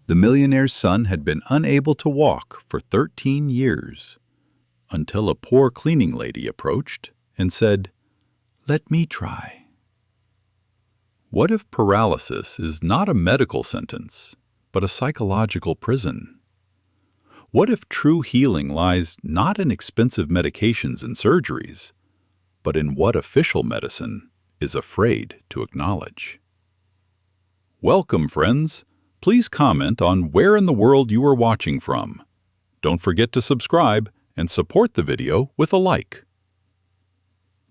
The millionaire's son had been unable to walk for 13 years, until a poor cleaning lady approached and said, "Let me try." What if paralysis is not a medical sentence, but a psychological prison? What if true healing lies not in expensive medications and surgeries, but in what official medicine is afraid to acknowledge? Welcome, friends. Please comment on where in the world you are watching from. Don't forget to subscribe and support the video with a like.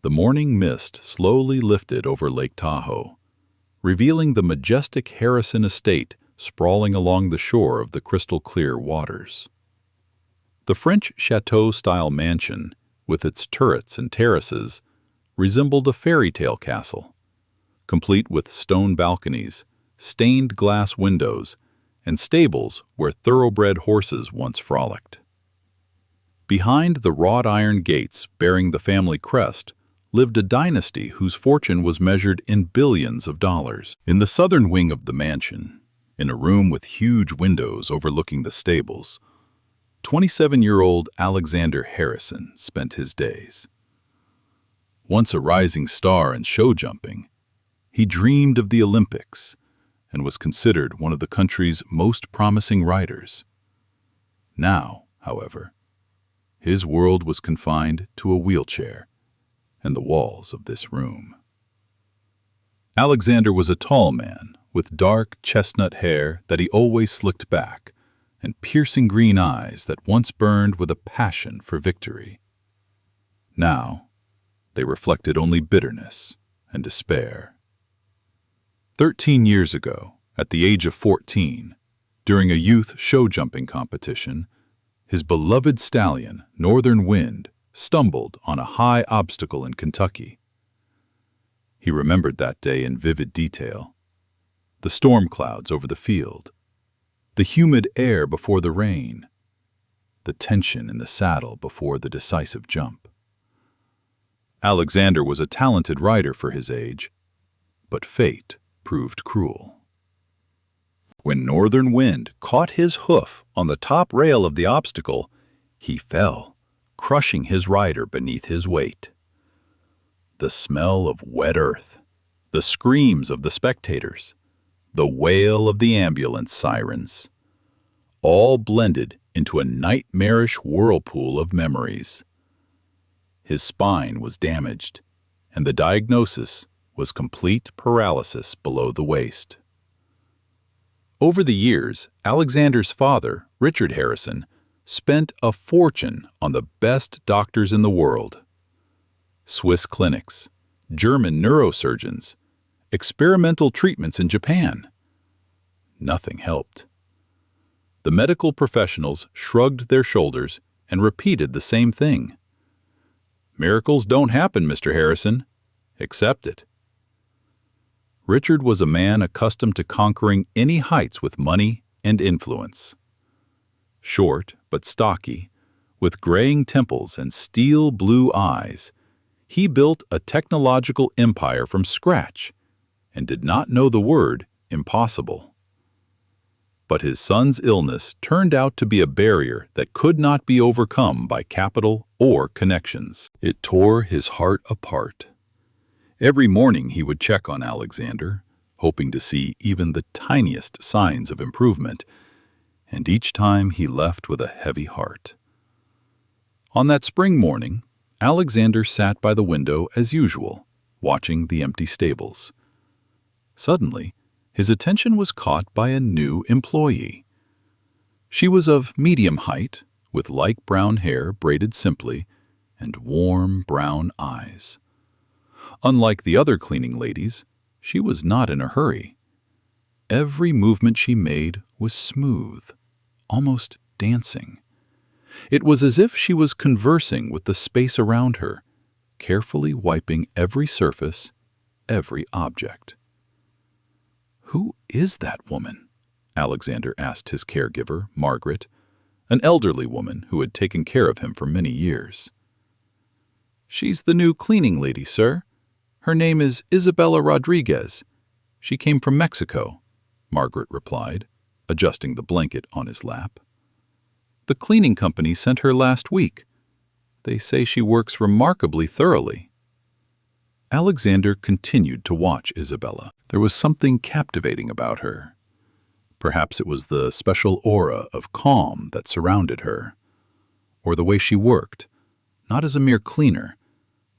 The morning mist slowly lifted over Lake Tahoe, revealing the majestic Harrison estate sprawling along the shore of the crystal-clear waters. The French chateau-style mansion, with its turrets and terraces, resembled a fairy tale castle, complete with stone balconies, stained glass windows, and stables where thoroughbred horses once frolicked. Behind the wrought iron gates bearing the family crest lived a dynasty whose fortune was measured in billions of dollars. In the southern wing of the mansion, in a room with huge windows overlooking the stables, 27-year-old Alexander Harrison spent his days. Once a rising star in show jumping, he dreamed of the Olympics and was considered one of the country's most promising riders. Now, however, his world was confined to a wheelchair and the walls of this room. Alexander was a tall man with dark chestnut hair that he always slicked back and piercing green eyes that once burned with a passion for victory. Now, they reflected only bitterness and despair. 13 years ago, at the age of 14, during a youth show-jumping competition, his beloved stallion, Northern Wind, stumbled on a high obstacle in Kentucky. He remembered that day in vivid detail. The storm clouds over the field, the humid air before the rain, the tension in the saddle before the decisive jump. Alexander was a talented rider for his age, but fate proved cruel. When Northern Wind caught his hoof on the top rail of the obstacle, he fell, crushing his rider beneath his weight. The smell of wet earth, the screams of the spectators, the wail of the ambulance sirens, all blended into a nightmarish whirlpool of memories. His spine was damaged, and the diagnosis was complete paralysis below the waist. Over the years, Alexander's father, Richard Harrison, spent a fortune on the best doctors in the world. Swiss clinics, German neurosurgeons, experimental treatments in Japan. Nothing helped. The medical professionals shrugged their shoulders and repeated the same thing. "Miracles don't happen, Mr. Harrison. Accept it." Richard was a man accustomed to conquering any heights with money and influence. Short but stocky, with graying temples and steel blue eyes, he built a technological empire from scratch and did not know the word impossible. But his son's illness turned out to be a barrier that could not be overcome by capital or connections. It tore his heart apart. Every morning he would check on Alexander, hoping to see even the tiniest signs of improvement, and each time he left with a heavy heart. On that spring morning, Alexander sat by the window as usual, watching the empty stables. Suddenly, his attention was caught by a new employee. She was of medium height, with light brown hair braided simply, and warm brown eyes. Unlike the other cleaning ladies, she was not in a hurry. Every movement she made was smooth, almost dancing. It was as if she was conversing with the space around her, carefully wiping every surface, every object. "Who is that woman?" Alexander asked his caregiver, Margaret, an elderly woman who had taken care of him for many years. "She's the new cleaning lady, sir. Her name is Isabella Rodriguez. She came from Mexico," Margaret replied, adjusting the blanket on his lap. "The cleaning company sent her last week. They say she works remarkably thoroughly." Alexander continued to watch Isabella. There was something captivating about her. Perhaps it was the special aura of calm that surrounded her, or the way she worked, not as a mere cleaner,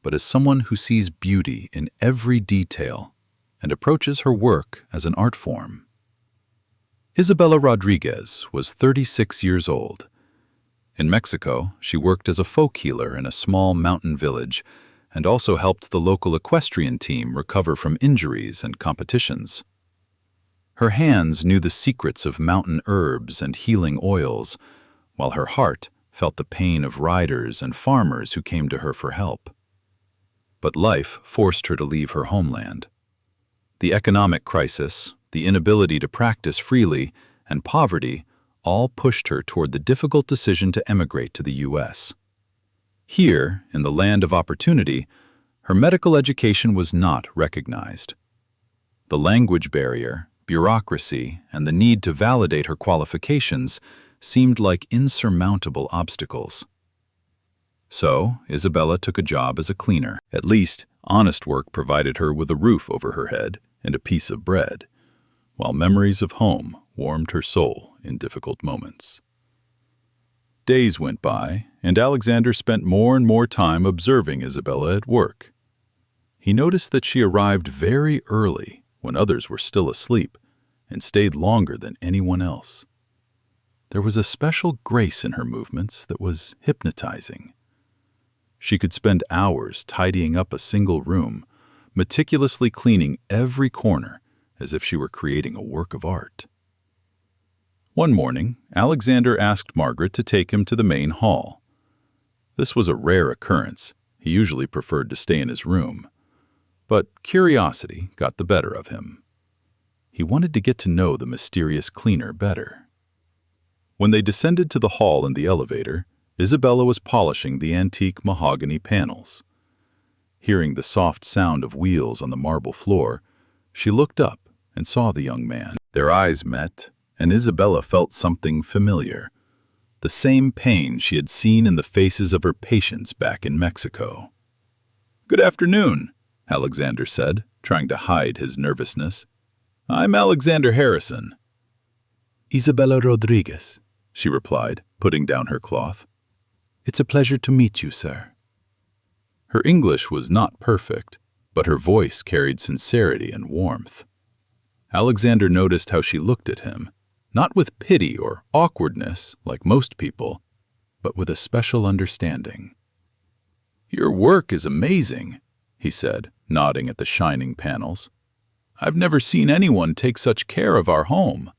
but as someone who sees beauty in every detail and approaches her work as an art form. Isabella Rodriguez was 36 years old. In Mexico, she worked as a folk healer in a small mountain village and also helped the local equestrian team recover from injuries and competitions. Her hands knew the secrets of mountain herbs and healing oils, while her heart felt the pain of riders and farmers who came to her for help. But life forced her to leave her homeland. The economic crisis, the inability to practice freely, and poverty all pushed her toward the difficult decision to emigrate to the U.S. Here, in the land of opportunity, her medical education was not recognized. The language barrier, bureaucracy, and the need to validate her qualifications seemed like insurmountable obstacles. So, Isabella took a job as a cleaner. At least, honest work provided her with a roof over her head and a piece of bread, while memories of home warmed her soul in difficult moments. Days went by, and Alexander spent more and more time observing Isabella at work. He noticed that she arrived very early when others were still asleep and stayed longer than anyone else. There was a special grace in her movements that was hypnotizing. She could spend hours tidying up a single room, meticulously cleaning every corner as if she were creating a work of art. One morning, Alexander asked Margaret to take him to the main hall. This was a rare occurrence. He usually preferred to stay in his room. But curiosity got the better of him. He wanted to get to know the mysterious cleaner better. When they descended to the hall in the elevator, Isabella was polishing the antique mahogany panels. Hearing the soft sound of wheels on the marble floor, she looked up and saw the young man. Their eyes met, and Isabella felt something familiar, the same pain she had seen in the faces of her patients back in Mexico. "Good afternoon," Alexander said, trying to hide his nervousness. "I'm Alexander Harrison." "Isabella Rodriguez," she replied, putting down her cloth. "It's a pleasure to meet you, sir." Her English was not perfect, but her voice carried sincerity and warmth. Alexander noticed how she looked at him, not with pity or awkwardness like most people, but with a special understanding. "Your work is amazing," he said, nodding at the shining panels. "I've never seen anyone take such care of our home."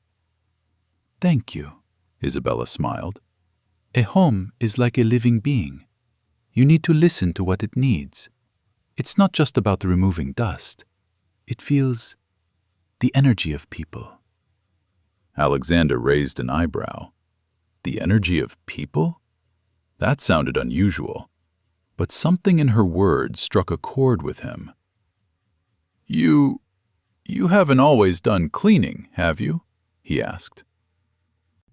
"Thank you," Isabella smiled. "A home is like a living being. You need to listen to what it needs. It's not just about removing dust. It feels the energy of people." Alexander raised an eyebrow. The energy of people? That sounded unusual, but something in her words struck a chord with him. You haven't always done cleaning, have you?" he asked.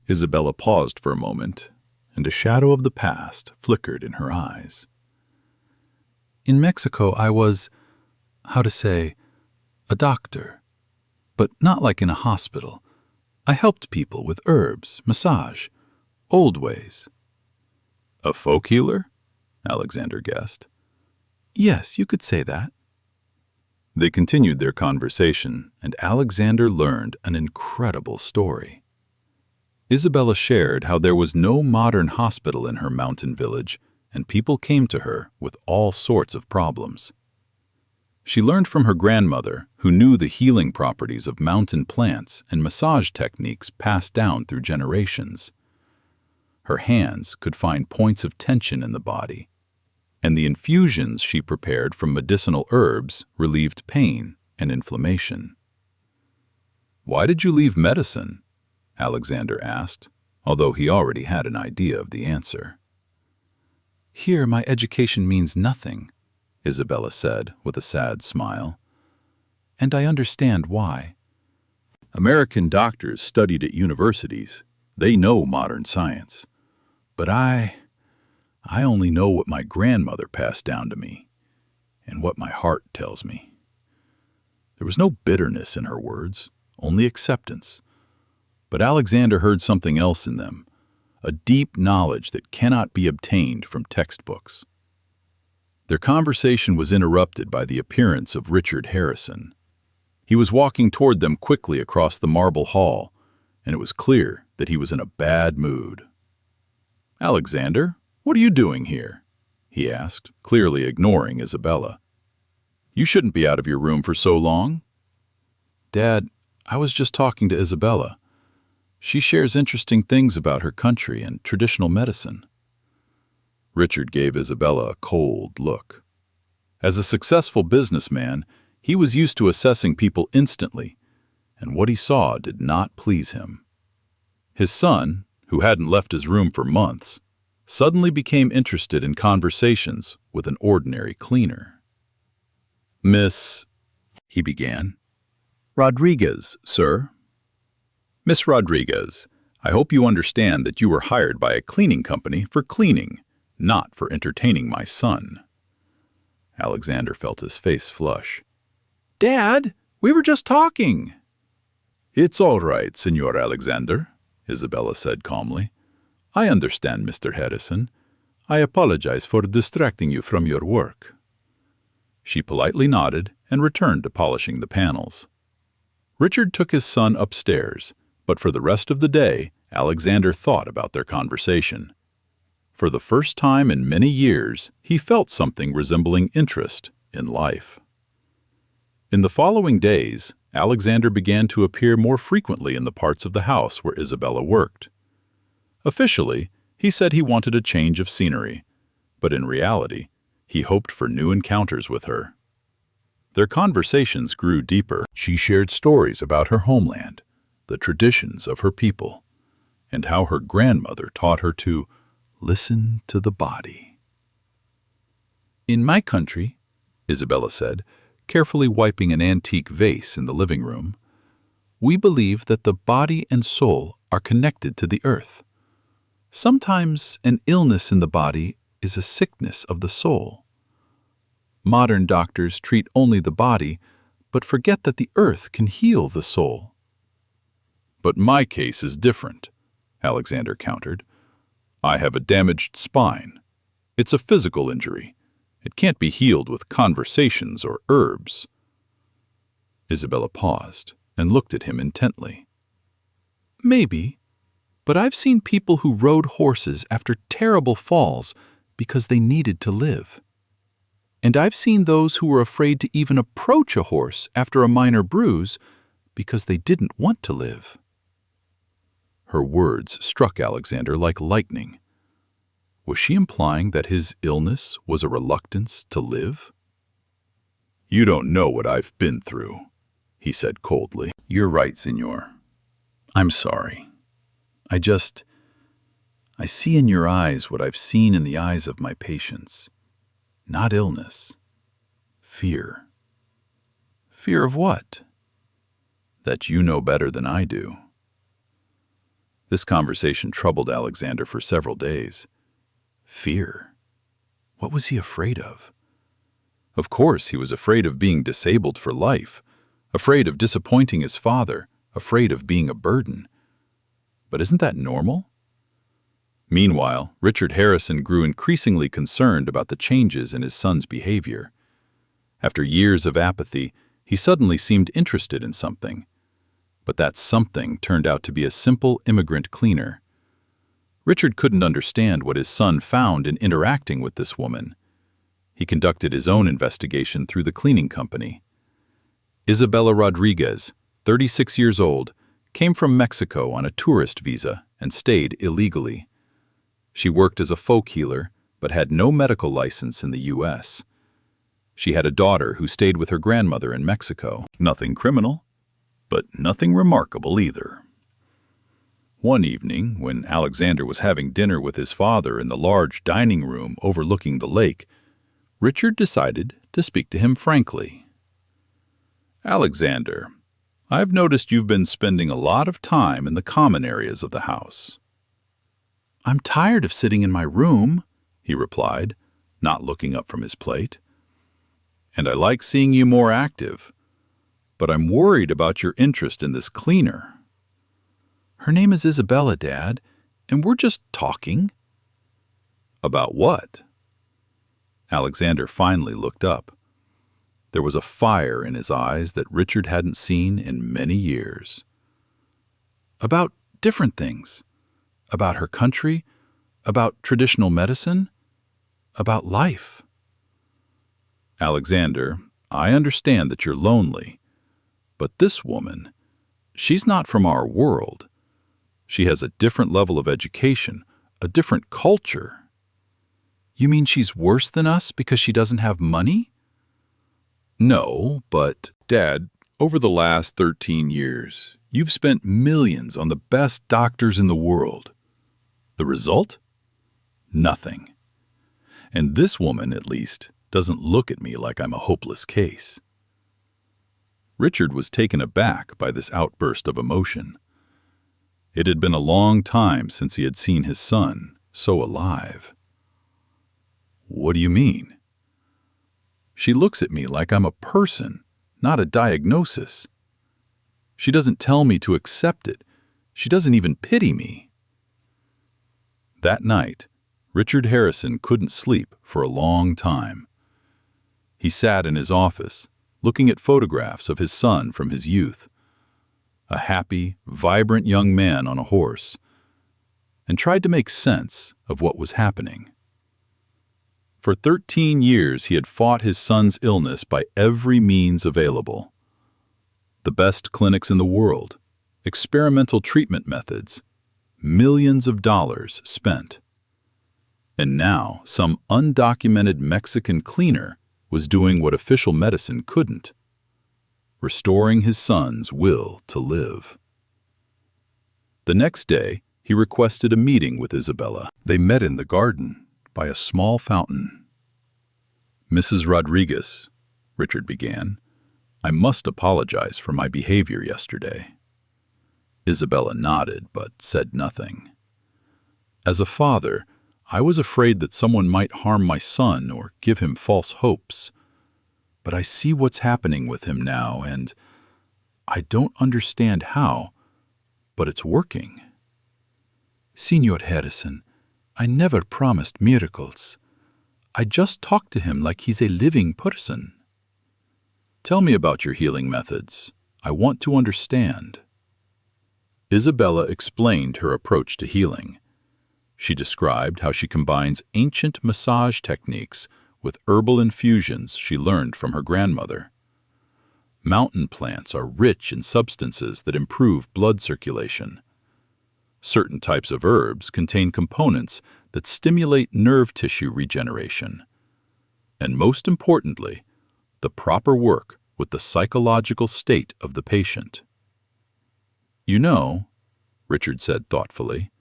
Isabella paused for a moment, and a shadow of the past flickered in her eyes. "In Mexico, I was, a doctor. But not like in a hospital. I helped people with herbs, massage, old ways." "A folk healer?" Alexander guessed. "Yes, you could say that." They continued their conversation, and Alexander learned an incredible story. Isabella shared how there was no modern hospital in her mountain village, and people came to her with all sorts of problems. She learned from her grandmother, who knew the healing properties of mountain plants and massage techniques passed down through generations. Her hands could find points of tension in the body, and the infusions she prepared from medicinal herbs relieved pain and inflammation. "Why did you leave medicine?" Alexander asked, although he already had an idea of the answer. "Here my education means nothing," Isabella said with a sad smile. "And I understand why. American doctors studied at universities. They know modern science. But I only know what my grandmother passed down to me and what my heart tells me. There was no bitterness in her words, only acceptance. But Alexander heard something else in them, a deep knowledge that cannot be obtained from textbooks. Their conversation was interrupted by the appearance of Richard Harrison. He was walking toward them quickly across the marble hall, and it was clear that he was in a bad mood. "Alexander, what are you doing here?" he asked, clearly ignoring Isabella. "You shouldn't be out of your room for so long." "Dad, I was just talking to Isabella. She shares interesting things about her country and traditional medicine." Richard gave Isabella a cold look. As a successful businessman, he was used to assessing people instantly, and what he saw did not please him. His son, who hadn't left his room for months, suddenly became interested in conversations with an ordinary cleaner. "Miss," he began. "Rodriguez, sir." "Miss Rodriguez, I hope you understand that you were hired by a cleaning company for cleaning, not for entertaining my son." Alexander felt his face flush. "Dad, we were just talking." "It's all right, Señor Alexander," Isabella said calmly. "I understand, Mr. Harrison. I apologize for distracting you from your work." She politely nodded and returned to polishing the panels. Richard took his son upstairs, but for the rest of the day, Alexander thought about their conversation. For the first time in many years, he felt something resembling interest in life. In the following days, Alexander began to appear more frequently in the parts of the house where Isabella worked. Officially, he said he wanted a change of scenery, but in reality, he hoped for new encounters with her. Their conversations grew deeper. She shared stories about her homeland, the traditions of her people, and how her grandmother taught her to listen to the body. "In my country," Isabella said, carefully wiping an antique vase in the living room, "we believe that the body and soul are connected to the earth. Sometimes an illness in the body is a sickness of the soul. Modern doctors treat only the body, but forget that the earth can heal the soul." "But my case is different," Alexander countered. "I have a damaged spine. It's a physical injury. It can't be healed with conversations or herbs." Isabella paused and looked at him intently. "Maybe, but I've seen people who rode horses after terrible falls because they needed to live. And I've seen those who were afraid to even approach a horse after a minor bruise because they didn't want to live." Her words struck Alexander like lightning. Was she implying that his illness was a reluctance to live? "You don't know what I've been through," he said coldly. "You're right, Señor. I'm sorry. I see in your eyes what I've seen in the eyes of my patients. Not illness. Fear." "Fear of what?" "That you know better than I do." This conversation troubled Alexander for several days. Fear. What was he afraid of? Of course, he was afraid of being disabled for life, afraid of disappointing his father, afraid of being a burden. But isn't that normal? Meanwhile, Richard Harrison grew increasingly concerned about the changes in his son's behavior. After years of apathy, he suddenly seemed interested in something. But that something turned out to be a simple immigrant cleaner. Richard couldn't understand what his son found in interacting with this woman. He conducted his own investigation through the cleaning company. Isabella Rodriguez, 36 years old, came from Mexico on a tourist visa and stayed illegally. She worked as a folk healer, but had no medical license in the U.S. She had a daughter who stayed with her grandmother in Mexico. Nothing criminal, but nothing remarkable either. One evening, when Alexander was having dinner with his father in the large dining room overlooking the lake, Richard decided to speak to him frankly. "Alexander, I've noticed you've been spending a lot of time in the common areas of the house. I'm tired of sitting in my room, He replied, not looking up from his plate. And I like seeing you more active, but I'm worried about your interest in this cleaner. Her name is Isabella, Dad, and we're just talking. About what? Alexander finally looked up. There was a fire in his eyes that Richard hadn't seen in many years. About different things. About her country, about traditional medicine, about life. Alexander, I understand that you're lonely, but this woman, she's not from our world. She has a different level of education, a different culture. You mean she's worse than us because she doesn't have money? No, but, Dad, over the last 13 years, you've spent millions on the best doctors in the world. The result? Nothing. And this woman, at least, doesn't look at me like I'm a hopeless case. Richard was taken aback by this outburst of emotion. It had been a long time since he had seen his son so alive. What do you mean? She looks at me like I'm a person, not a diagnosis. She doesn't tell me to accept it. She doesn't even pity me. That night, Richard Harrison couldn't sleep for a long time. He sat in his office, looking at photographs of his son from his youth, a happy, vibrant young man on a horse, and tried to make sense of what was happening. For 13 years, he had fought his son's illness by every means available. The best clinics in the world, experimental treatment methods, millions of dollars spent. And now, some undocumented Mexican cleaner was doing what official medicine couldn't, restoring his son's will to live. The next day, he requested a meeting with Isabella. They met in the garden by a small fountain. Mrs. Rodriguez, Richard began, I must apologize for my behavior yesterday. Isabella nodded but said nothing. As a father, I was afraid that someone might harm my son or give him false hopes. But I see what's happening with him now, and I don't understand how, but it's working. Señor Harrison, I never promised miracles. I just talk to him like he's a living person. Tell me about your healing methods. I want to understand. Isabella explained her approach to healing. She described how she combines ancient massage techniques with herbal infusions she learned from her grandmother. Mountain plants are rich in substances that improve blood circulation. Certain types of herbs contain components that stimulate nerve tissue regeneration. And most importantly, the proper work with the psychological state of the patient. You know, Richard said thoughtfully,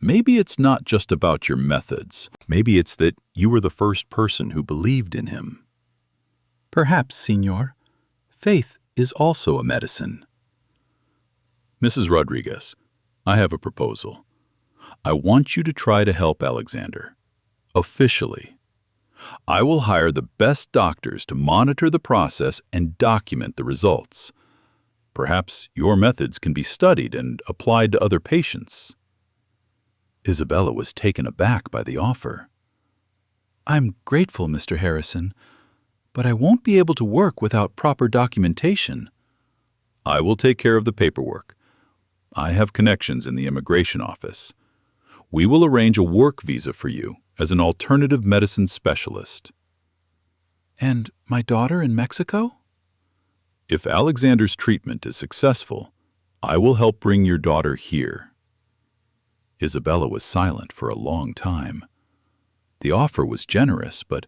maybe it's not just about your methods. Maybe it's that you were the first person who believed in him. Perhaps, Señor. Faith is also a medicine. Mrs. Rodriguez, I have a proposal. I want you to try to help Alexander. Officially. I will hire the best doctors to monitor the process and document the results. Perhaps your methods can be studied and applied to other patients. Isabella was taken aback by the offer. I'm grateful, Mr. Harrison, but I won't be able to work without proper documentation. I will take care of the paperwork. I have connections in the immigration office. We will arrange a work visa for you as an alternative medicine specialist. And my daughter in Mexico? If Alexander's treatment is successful, I will help bring your daughter here. Isabella was silent for a long time. The offer was generous, but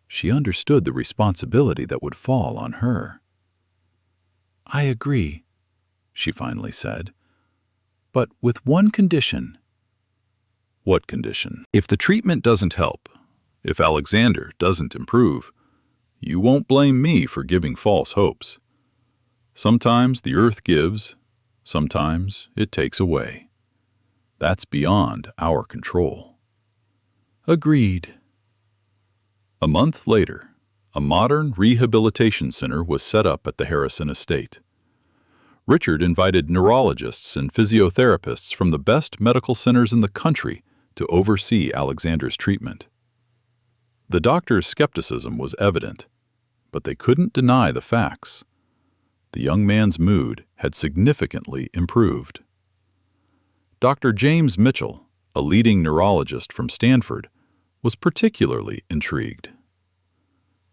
she understood the responsibility that would fall on her. I agree, she finally said, but with one condition. What condition? If the treatment doesn't help, if Alexander doesn't improve, you won't blame me for giving false hopes. Sometimes the earth gives, sometimes it takes away. That's beyond our control. Agreed. A month later, a modern rehabilitation center was set up at the Harrison estate. Richard invited neurologists and physiotherapists from the best medical centers in the country to oversee Alexander's treatment. The doctors' skepticism was evident, but they couldn't deny the facts. The young man's mood had significantly improved. Dr. James Mitchell, a leading neurologist from Stanford, was particularly intrigued.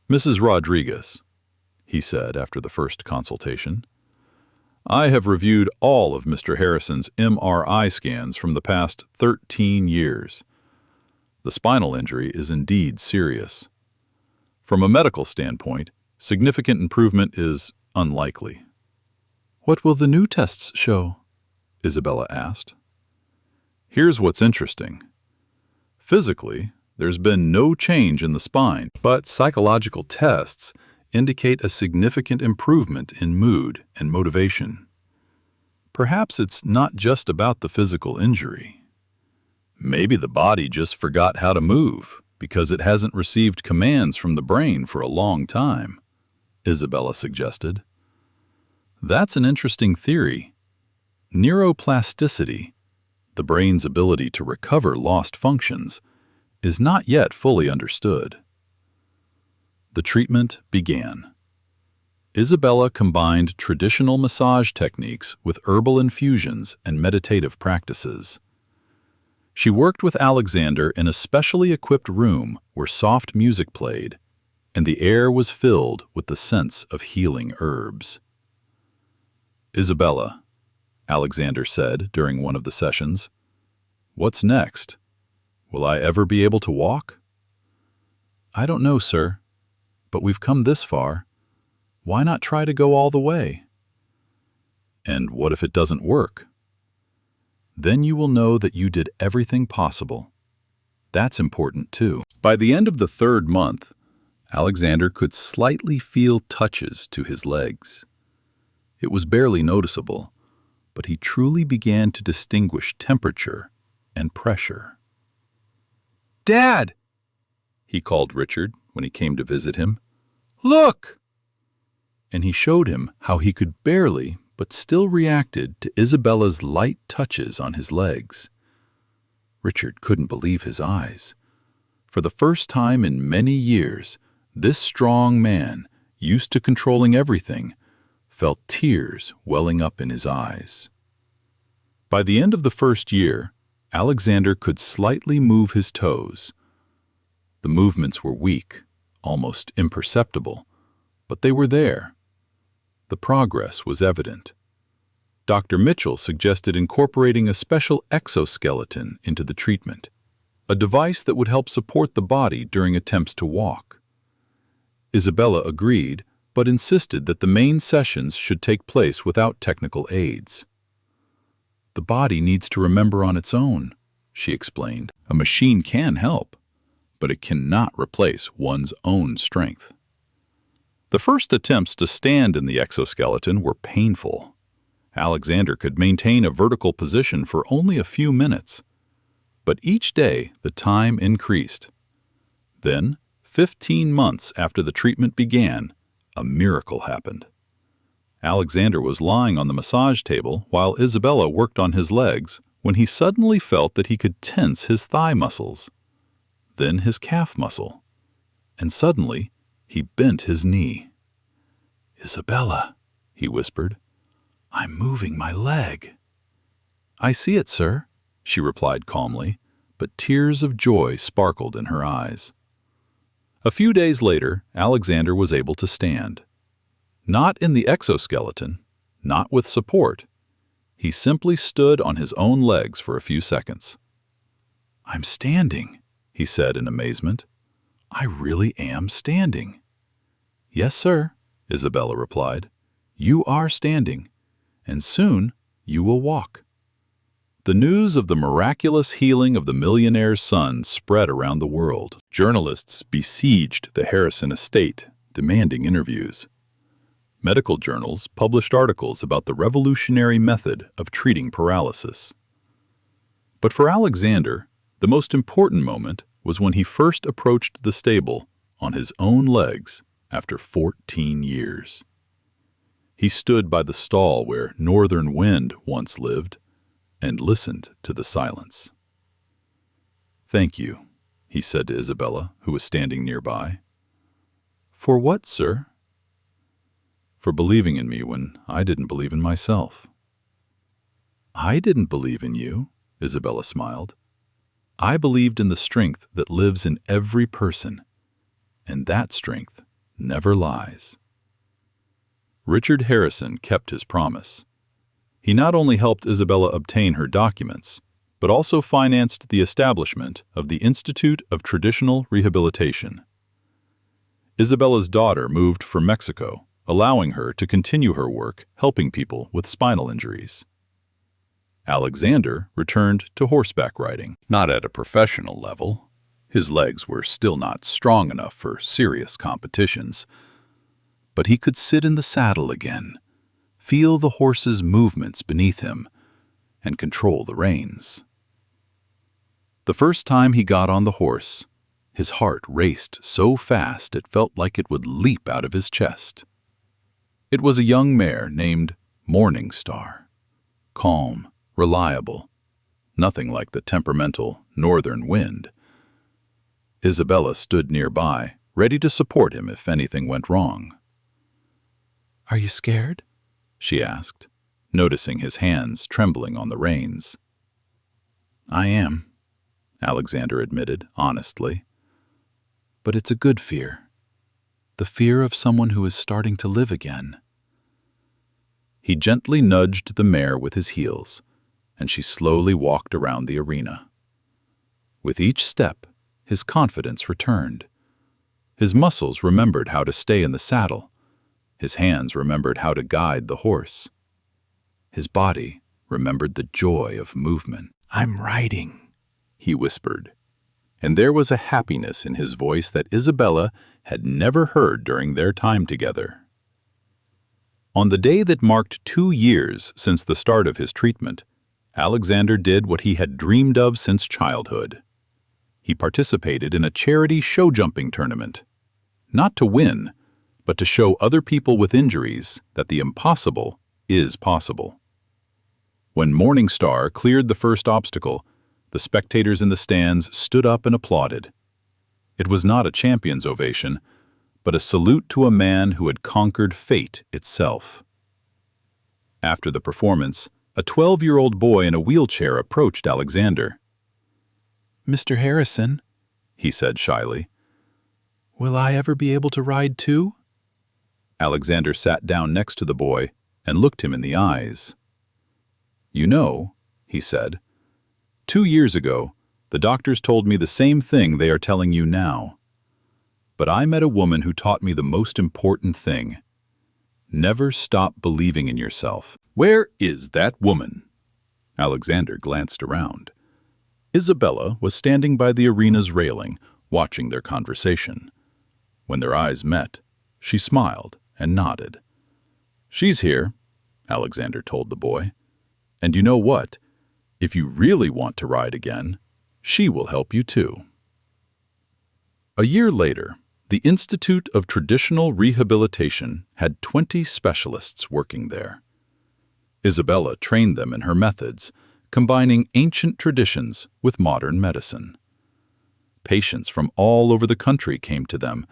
"Mrs. Rodriguez," he said after the first consultation, "I have reviewed all of Mr. Harrison's MRI scans from the past 13 years. The spinal injury is indeed serious. From a medical standpoint, significant improvement is unlikely." "What will the new tests show?" Isabella asked. "Here's what's interesting. Physically, there's been no change in the spine, but psychological tests indicate a significant improvement in mood and motivation. Perhaps it's not just about the physical injury. Maybe the body just forgot how to move because it hasn't received commands from the brain for a long time," Isabella suggested. "That's an interesting theory. Neuroplasticity, the brain's ability to recover lost functions, is not yet fully understood." The treatment began. Isabella combined traditional massage techniques with herbal infusions and meditative practices. She worked with Alexander in a specially equipped room where soft music played, and the air was filled with the scents of healing herbs. "Isabella," Alexander said during one of the sessions, "what's next? Will I ever be able to walk?" "I don't know, sir, but we've come this far. Why not try to go all the way?" "And what if it doesn't work?" "Then you will know that you did everything possible. That's important too." By the end of the third month, Alexander could slightly feel touches to his legs. It was barely noticeable, but he truly began to distinguish temperature and pressure. "Dad!" he called Richard when he came to visit him. "Look!" And he showed him how he could barely but still reacted to Isabella's light touches on his legs. Richard couldn't believe his eyes. For the first time in many years, this strong man, used to controlling everything, felt tears welling up in his eyes. By the end of the first year, Alexander could slightly move his toes. The movements were weak, almost imperceptible, but they were there. The progress was evident. Dr. Mitchell suggested incorporating a special exoskeleton into the treatment, a device that would help support the body during attempts to walk. Isabella agreed, but insisted that the main sessions should take place without technical aids. "The body needs to remember on its own," she explained. "A machine can help, but it cannot replace one's own strength." The first attempts to stand in the exoskeleton were painful. Alexander could maintain a vertical position for only a few minutes. But each day, the time increased. Then, 15 months after the treatment began, a miracle happened. Alexander was lying on the massage table while Isabella worked on his legs when he suddenly felt that he could tense his thigh muscles, then his calf muscle, and suddenly he bent his knee. "Isabella," he whispered, "I'm moving my leg." "I see it, sir," she replied calmly, but tears of joy sparkled in her eyes. A few days later, Alexander was able to stand. Not in the exoskeleton, not with support. He simply stood on his own legs for a few seconds. "I'm standing," he said in amazement. "I really am standing." "Yes, sir," Isabella replied. "You are standing, and soon you will walk." The news of the miraculous healing of the millionaire's son spread around the world. Journalists besieged the Harrison estate, demanding interviews. Medical journals published articles about the revolutionary method of treating paralysis. But for Alexander, the most important moment was when he first approached the stable on his own legs after 14 years. He stood by the stall where Northern Wind once lived and listened to the silence. "Thank you," he said to Isabella, who was standing nearby. "For what, sir?" "For believing in me when I didn't believe in myself." "I didn't believe in you," Isabella smiled. "I believed in the strength that lives in every person, and that strength never lies." Richard Harrison kept his promise. He not only helped Isabella obtain her documents, but also financed the establishment of the Institute of Traditional Rehabilitation. Isabella's daughter moved from Mexico, allowing her to continue her work helping people with spinal injuries. Alexander returned to horseback riding, not at a professional level. His legs were still not strong enough for serious competitions, but he could sit in the saddle again, feel the horse's movements beneath him, and control the reins. The first time he got on the horse, his heart raced so fast it felt like it would leap out of his chest. It was a young mare named Morning Star, calm, reliable, nothing like the temperamental Northern Wind. Isabella stood nearby, ready to support him if anything went wrong. "Are you scared?" she asked, noticing his hands trembling on the reins. "I am," Alexander admitted honestly. "But it's a good fear. The fear of someone who is starting to live again." He gently nudged the mare with his heels, and she slowly walked around the arena. With each step, his confidence returned. His muscles remembered how to stay in the saddle. His hands remembered how to guide the horse. His body remembered the joy of movement. "I'm riding," he whispered, and there was a happiness in his voice that Isabella had never heard during their time together. On the day that marked 2 years since the start of his treatment, Alexander did what he had dreamed of since childhood. He participated in a charity show jumping tournament, not to win, but to show other people with injuries that the impossible is possible. When Morning Star cleared the first obstacle, the spectators in the stands stood up and applauded. It was not a champion's ovation, but a salute to a man who had conquered fate itself. After the performance, a 12-year-old boy in a wheelchair approached Alexander. "Mr. Harrison," he said shyly, "will I ever be able to ride too?" Alexander sat down next to the boy and looked him in the eyes. "You know," he said, 2 years ago, the doctors told me the same thing they are telling you now. But I met a woman who taught me the most important thing. Never stop believing in yourself." "Where is that woman?" Alexander glanced around. Isabella was standing by the arena's railing, watching their conversation. When their eyes met, she smiled and nodded. "She's here," Alexander told the boy. "And you know what? If you really want to ride again, she will help you too." A year later, the Institute of Traditional Rehabilitation had 20 specialists working there. Isabella trained them in her methods, combining ancient traditions with modern medicine. Patients from all over the country came to them,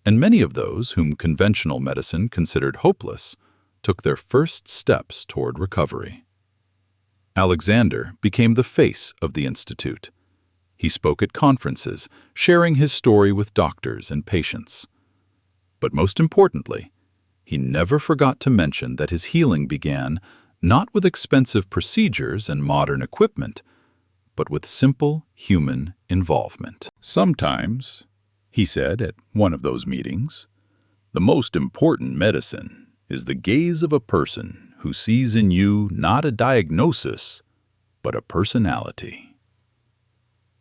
and many of those whom conventional medicine considered hopeless took their first steps toward recovery. Alexander became the face of the Institute. He spoke at conferences, sharing his story with doctors and patients. But most importantly, he never forgot to mention that his healing began not with expensive procedures and modern equipment, but with simple human involvement. "Sometimes," he said at one of those meetings, "the most important medicine is the gaze of a person who sees in you not a diagnosis, but a personality."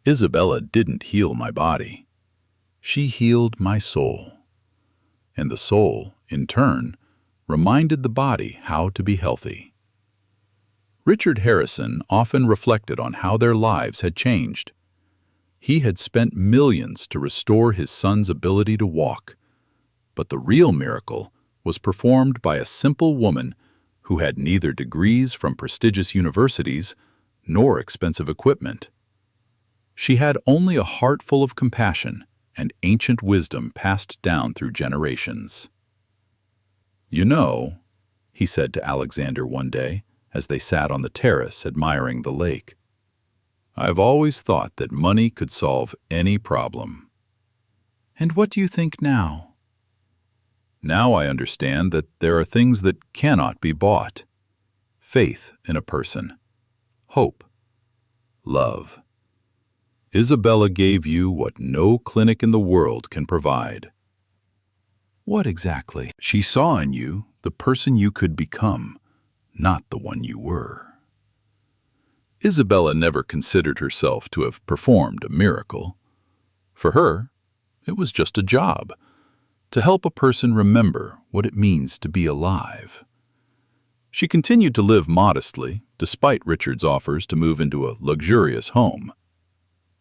Isabella didn't heal my body. She healed my soul. And the soul, in turn, reminded the body how to be healthy. Richard Harrison often reflected on how their lives had changed. He had spent millions to restore his son's ability to walk, but the real miracle was performed by a simple woman who had neither degrees from prestigious universities nor expensive equipment. She had only a heart full of compassion and ancient wisdom passed down through generations. "You know," he said to Alexander one day as they sat on the terrace admiring the lake, "I've always thought that money could solve any problem." And what do you think now? Now I understand that there are things that cannot be bought. Faith in a person, hope, love. Isabella gave you what no clinic in the world can provide. What exactly? She saw in you the person you could become, not the one you were. Isabella never considered herself to have performed a miracle. For her, it was just a job, to help a person remember what it means to be alive. She continued to live modestly, despite Richard's offers to move into a luxurious home.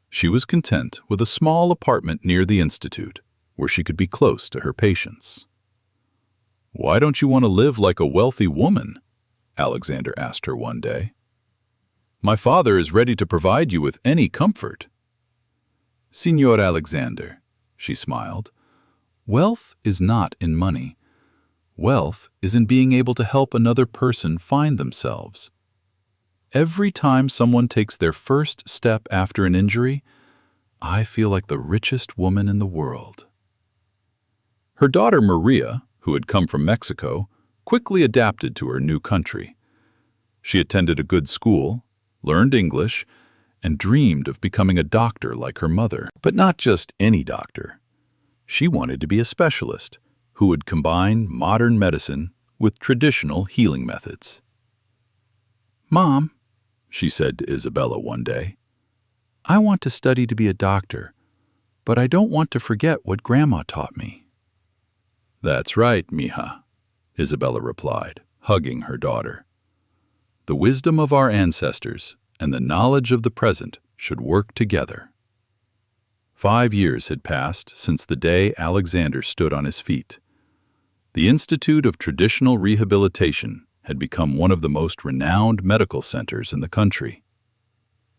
She was content with a small apartment near the institute, where she could be close to her patients. "Why don't you want to live like a wealthy woman?" Alexander asked her one day. "My father is ready to provide you with any comfort." "Signor Alexander," she smiled, "wealth is not in money. Wealth is in being able to help another person find themselves. Every time someone takes their first step after an injury, I feel like the richest woman in the world." Her daughter Maria, who had come from Mexico, quickly adapted to her new country. She attended a good school, learned English, and dreamed of becoming a doctor like her mother. But not just any doctor. She wanted to be a specialist who would combine modern medicine with traditional healing methods. "Mom," she said to Isabella one day, "I want to study to be a doctor, but I don't want to forget what Grandma taught me." "That's right, mija," Isabella replied, hugging her daughter. "The wisdom of our ancestors and the knowledge of the present should work together." 5 years had passed since the day Alexander stood on his feet. The Institute of Traditional Rehabilitation had become one of the most renowned medical centers in the country.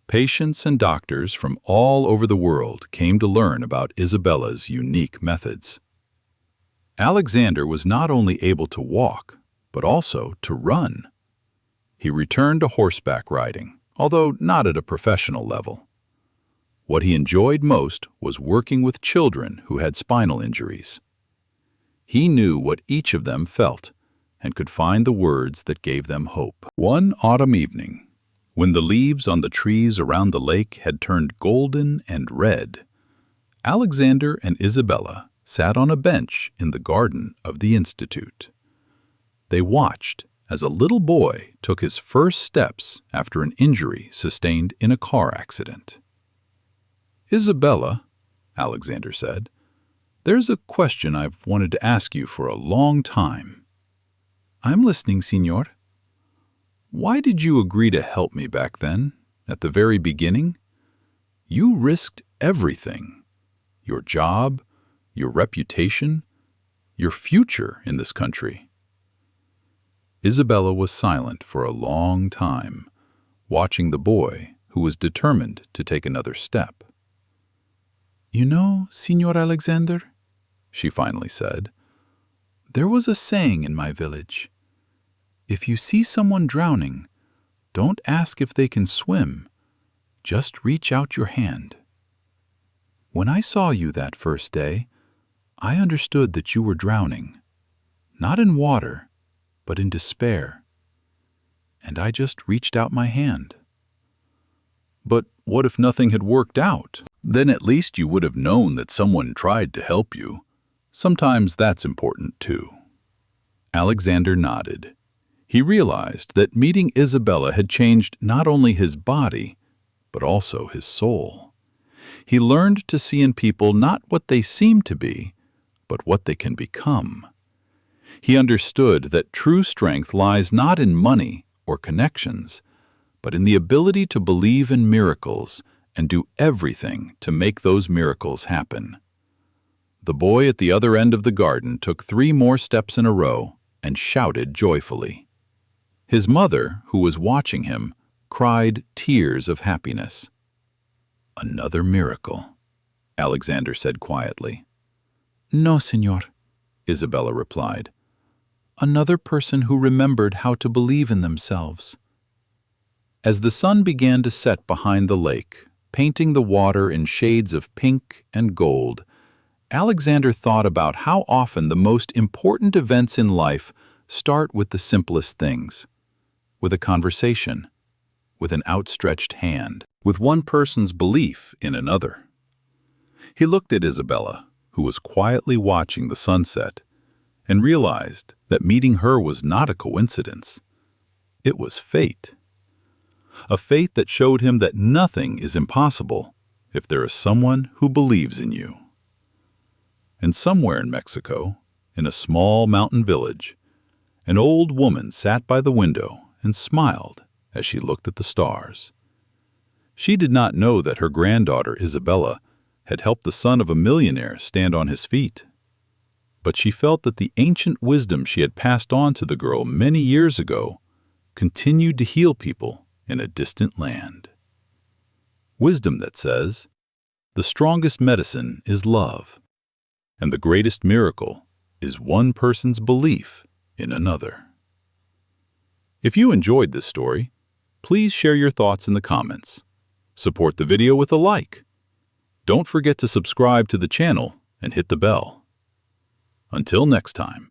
Patients and doctors from all over the world came to learn about Isabella's unique methods. Alexander was not only able to walk, but also to run. He returned to horseback riding, although not at a professional level. What he enjoyed most was working with children who had spinal injuries. He knew what each of them felt and could find the words that gave them hope. One autumn evening, when the leaves on the trees around the lake had turned golden and red, Alexander and Isabella sat on a bench in the garden of the Institute. They watched as a little boy took his first steps after an injury sustained in a car accident. "Isabella," Alexander said, "there's a question I've wanted to ask you for a long time." "I'm listening, Signor." "Why did you agree to help me back then, at the very beginning? You risked everything. Your job, your reputation, your future in this country." Isabella was silent for a long time, watching the boy who was determined to take another step. "You know, Signor Alexander," she finally said, "there was a saying in my village. If you see someone drowning, don't ask if they can swim, just reach out your hand. When I saw you that first day, I understood that you were drowning, not in water, but in despair, and I just reached out my hand." "But what if nothing had worked out? Then at least you would have known that someone tried to help you. Sometimes that's important too." Alexander nodded. He realized that meeting Isabella had changed not only his body, but also his soul. He learned to see in people not what they seem to be, but what they can become. He understood that true strength lies not in money or connections, but in the ability to believe in miracles and do everything to make those miracles happen. The boy at the other end of the garden took 3 more steps in a row and shouted joyfully. His mother, who was watching him, cried tears of happiness. "Another miracle," Alexander said quietly. "No, señor," Isabella replied. "Another person who remembered how to believe in themselves." As the sun began to set behind the lake, painting the water in shades of pink and gold, Alexander thought about how often the most important events in life start with the simplest things, with a conversation, with an outstretched hand, with one person's belief in another. He looked at Isabella, who was quietly watching the sunset, and realized that meeting her was not a coincidence. It was fate. A fate that showed him that nothing is impossible if there is someone who believes in you. And somewhere in Mexico, in a small mountain village, an old woman sat by the window and smiled as she looked at the stars. She did not know that her granddaughter, Isabella, had helped the son of a millionaire stand on his feet. But she felt that the ancient wisdom she had passed on to the girl many years ago continued to heal people in a distant land. Wisdom that says, the strongest medicine is love, and the greatest miracle is one person's belief in another. If you enjoyed this story, please share your thoughts in the comments. Support the video with a like. Don't forget to subscribe to the channel and hit the bell. Until next time.